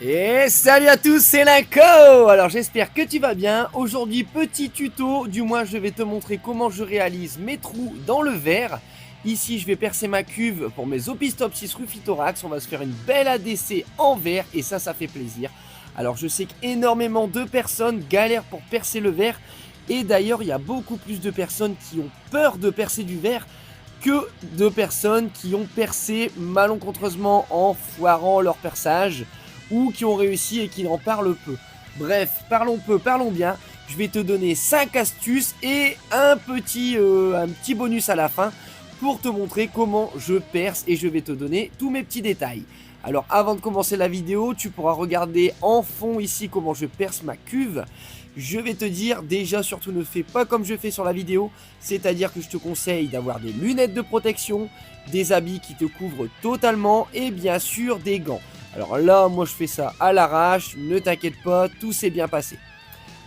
Et salut à tous, c'est Linko. Alors j'espère que tu vas bien. Aujourd'hui petit tuto, du moins je vais te montrer comment je réalise mes trous dans le verre. Ici je vais percer ma cuve pour mes Opistopsis rufithorax. On va se faire une belle ADC en verre et ça fait plaisir. Alors je sais qu'énormément de personnes galèrent pour percer le verre. Et d'ailleurs il y a beaucoup plus de personnes qui ont peur de percer du verre que de personnes qui ont percé malencontreusement en foirant leur perçage ou qui ont réussi et qui en parlent peu. Bref, parlons peu, parlons bien. Je vais te donner 5 astuces et un petit bonus à la fin pour te montrer comment je perce et je vais te donner tous mes petits détails. Alors avant de commencer la vidéo, tu pourras regarder en fond ici comment je perce ma cuve. Je vais te dire déjà, surtout ne fais pas comme je fais sur la vidéo, c'est-à-dire que je te conseille d'avoir des lunettes de protection, des habits qui te couvrent totalement et bien sûr des gants. Alors là, moi je fais ça à l'arrache, ne t'inquiète pas, tout s'est bien passé.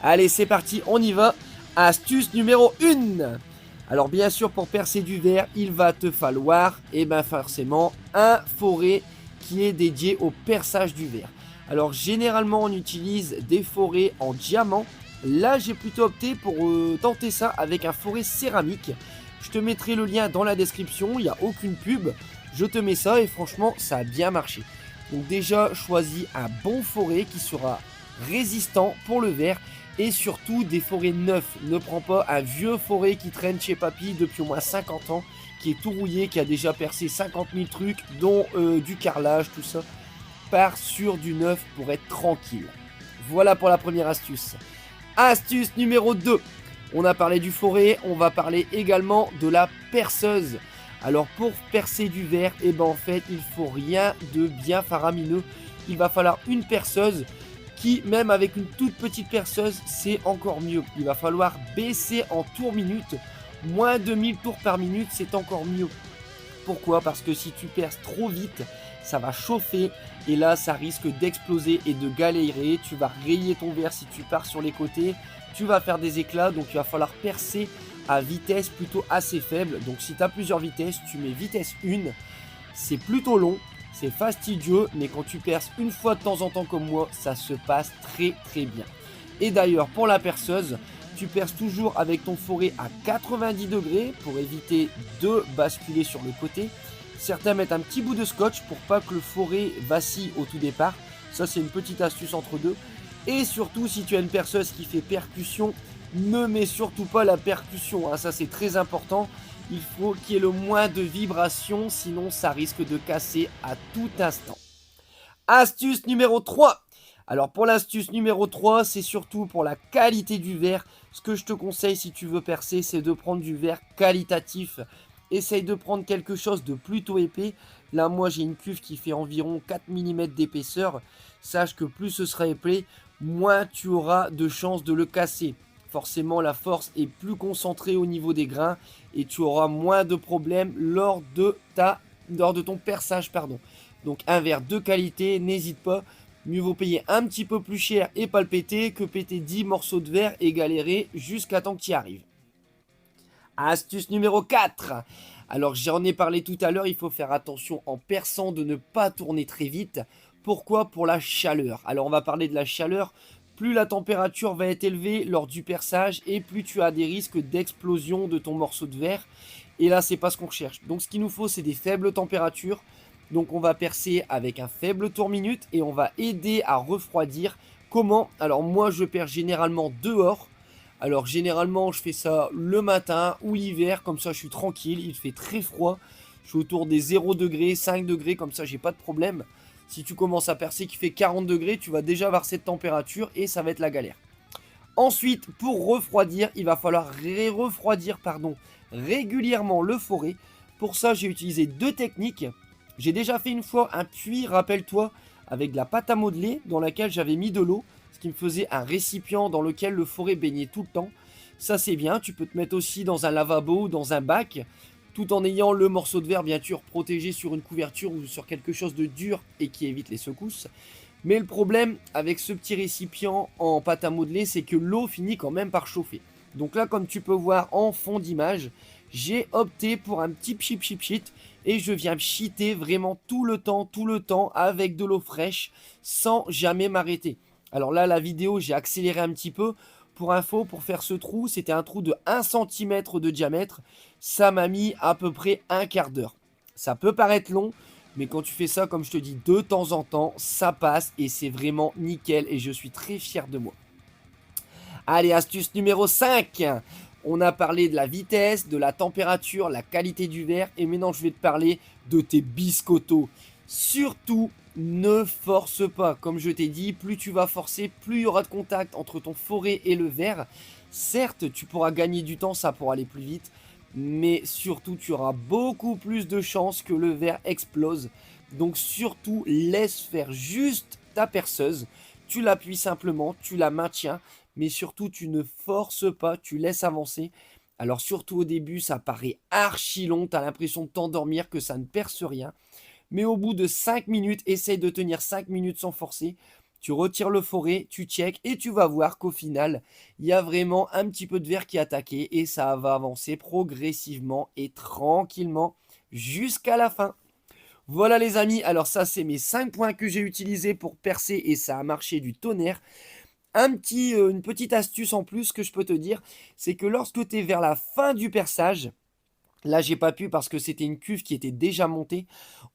Allez, c'est parti, on y va. Astuce numéro 1. Alors bien sûr, pour percer du verre, il va te falloir, forcément, un forêt qui est dédié au perçage du verre. Alors généralement, on utilise des forêts en diamant. Là, j'ai plutôt opté pour tenter ça avec un forêt céramique. Je te mettrai le lien dans la description, il n'y a aucune pub. Je te mets ça et franchement, ça a bien marché. Donc déjà, choisis un bon forêt qui sera résistant pour le verre et surtout des forêts neuves. Ne prends pas un vieux forêt qui traîne chez papy depuis au moins 50 ans, qui est tout rouillé, qui a déjà percé 50 000 trucs, dont du carrelage, tout ça. Pars sur du neuf pour être tranquille. Voilà pour la première astuce. Astuce numéro 2. On a parlé du forêt, on va parler également de la perceuse. Alors pour percer du verre, en fait il faut rien de bien faramineux. Il va falloir une perceuse qui, même avec une toute petite perceuse, c'est encore mieux. Il va falloir baisser en tours minute. Moins de 1000 tours par minute, c'est encore mieux. Pourquoi? Parce que si tu perces trop vite, ça va chauffer et là ça risque d'exploser et de galérer. Tu vas rayer ton verre si tu pars sur les côtés, tu vas faire des éclats, donc il va falloir percer à vitesse plutôt assez faible. Donc si tu as plusieurs vitesses, tu mets vitesse 1, c'est plutôt long, c'est fastidieux, mais quand tu perces une fois de temps en temps comme moi, ça se passe très bien. Et d'ailleurs pour la perceuse, tu perces toujours avec ton forêt à 90 degrés pour éviter de basculer sur le côté. Certains mettent un petit bout de scotch pour pas que le forêt vacille au tout départ. Ça c'est une petite astuce entre deux. Et surtout si tu as une perceuse qui fait percussion, ne mets surtout pas la percussion, hein. Ça c'est très important. Il faut qu'il y ait le moins de vibrations, sinon ça risque de casser à tout instant. Astuce numéro 3. Alors pour l'astuce numéro 3, c'est surtout pour la qualité du verre. Ce que je te conseille si tu veux percer, c'est de prendre du verre qualitatif. Essaye de prendre quelque chose de plutôt épais. Là, moi, j'ai une cuve qui fait environ 4 mm d'épaisseur. Sache que plus ce sera épais, moins tu auras de chances de le casser. Forcément, la force est plus concentrée au niveau des grains et tu auras moins de problèmes lors de ton perçage. Donc, un verre de qualité, n'hésite pas. Mieux vaut payer un petit peu plus cher et pas le péter que péter 10 morceaux de verre et galérer jusqu'à temps que tu y arrives. Astuce numéro 4. Alors j'en ai parlé tout à l'heure, il faut faire attention en perçant de ne pas tourner très vite. Pourquoi? Pour la chaleur. Alors on va parler de la chaleur. Plus la température va être élevée lors du perçage et plus tu as des risques d'explosion de ton morceau de verre. Et là c'est pas ce qu'on recherche. Donc ce qu'il nous faut c'est des faibles températures. Donc on va percer avec un faible tour minute et on va aider à refroidir. Comment? Alors moi je perce généralement dehors. Alors généralement je fais ça le matin ou l'hiver, comme ça je suis tranquille, il fait très froid. Je suis autour des 0 degrés, 5 degrés, comme ça j'ai pas de problème. Si tu commences à percer qui fait 40 degrés, tu vas déjà avoir cette température et ça va être la galère. Ensuite, pour refroidir, il va falloir refroidir régulièrement le forêt. Pour ça j'ai utilisé deux techniques. J'ai déjà fait une fois un puits, rappelle-toi, avec de la pâte à modeler dans laquelle j'avais mis de l'eau. Ce qui me faisait un récipient dans lequel le forêt baignait tout le temps. Ça c'est bien, tu peux te mettre aussi dans un lavabo ou dans un bac, tout en ayant le morceau de verre bien sûr protégé sur une couverture ou sur quelque chose de dur et qui évite les secousses. Mais le problème avec ce petit récipient en pâte à modeler, c'est que l'eau finit quand même par chauffer. Donc là, comme tu peux voir en fond d'image, j'ai opté pour un petit pchit. et je viens cheater vraiment tout le temps avec de l'eau fraîche sans jamais m'arrêter. Alors là, la vidéo, j'ai accéléré un petit peu. Pour info, pour faire ce trou, c'était un trou de 1 cm de diamètre. Ça m'a mis à peu près un quart d'heure. Ça peut paraître long, mais quand tu fais ça, comme je te dis, de temps en temps, ça passe et c'est vraiment nickel et je suis très fier de moi. Allez, astuce numéro 5. On a parlé de la vitesse, de la température, la qualité du verre et maintenant je vais te parler de tes biscottos. Surtout, ne force pas. Comme je t'ai dit, plus tu vas forcer, plus il y aura de contact entre ton forêt et le verre. Certes, tu pourras gagner du temps, ça pour aller plus vite, mais surtout, tu auras beaucoup plus de chances que le verre explose. Donc surtout, laisse faire juste ta perceuse. Tu l'appuies simplement, tu la maintiens, mais surtout, tu ne forces pas, tu laisses avancer. Alors surtout au début, ça paraît archi long, tu as l'impression de t'endormir, que ça ne perce rien. Mais au bout de 5 minutes, essaye de tenir 5 minutes sans forcer. Tu retires le forêt, tu check et tu vas voir qu'au final, il y a vraiment un petit peu de verre qui est attaqué et ça va avancer progressivement et tranquillement jusqu'à la fin. Voilà les amis, alors ça c'est mes 5 points que j'ai utilisés pour percer et ça a marché du tonnerre. Une petite astuce en plus que je peux te dire, c'est que lorsque tu es vers la fin du perçage, là j'ai pas pu parce que c'était une cuve qui était déjà montée,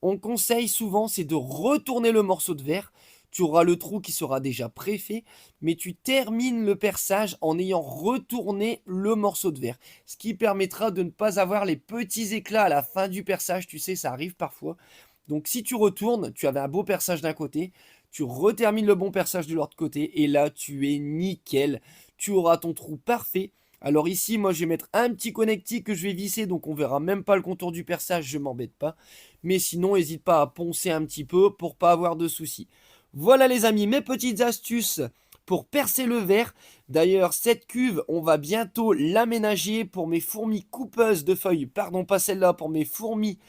on conseille souvent c'est de retourner le morceau de verre. Tu auras le trou qui sera déjà préfait, mais tu termines le perçage en ayant retourné le morceau de verre. Ce qui permettra de ne pas avoir les petits éclats à la fin du perçage, tu sais, ça arrive parfois. Donc si tu retournes, tu avais un beau perçage d'un côté, tu retermines le bon perçage de l'autre côté, et là tu es nickel. Tu auras ton trou parfait. Alors ici, moi je vais mettre un petit connectique que je vais visser, donc on verra même pas le contour du perçage, je m'embête pas. Mais sinon, n'hésite pas à poncer un petit peu pour pas avoir de soucis. Voilà les amis, mes petites astuces pour percer le verre. D'ailleurs, cette cuve, on va bientôt l'aménager pour mes fourmis coupeuses de feuilles. Pardon, pas celle-là, pour mes fourmis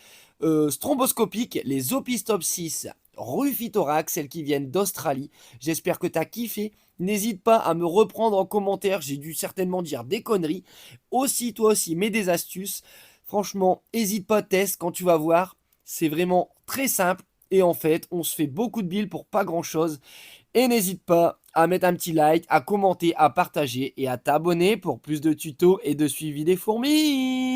stromboscopiques, les Opistopsis rufithorax, celles qui viennent d'Australie. J'espère que tu as kiffé. N'hésite pas à me reprendre en commentaire, j'ai dû certainement dire des conneries. Aussi, toi aussi, mets des astuces. Franchement, n'hésite pas, teste quand tu vas voir. C'est vraiment très simple. Et en fait, on se fait beaucoup de billes pour pas grand chose. Et n'hésite pas à mettre un petit like, à commenter, à partager et à t'abonner pour plus de tutos et de suivi des fourmis.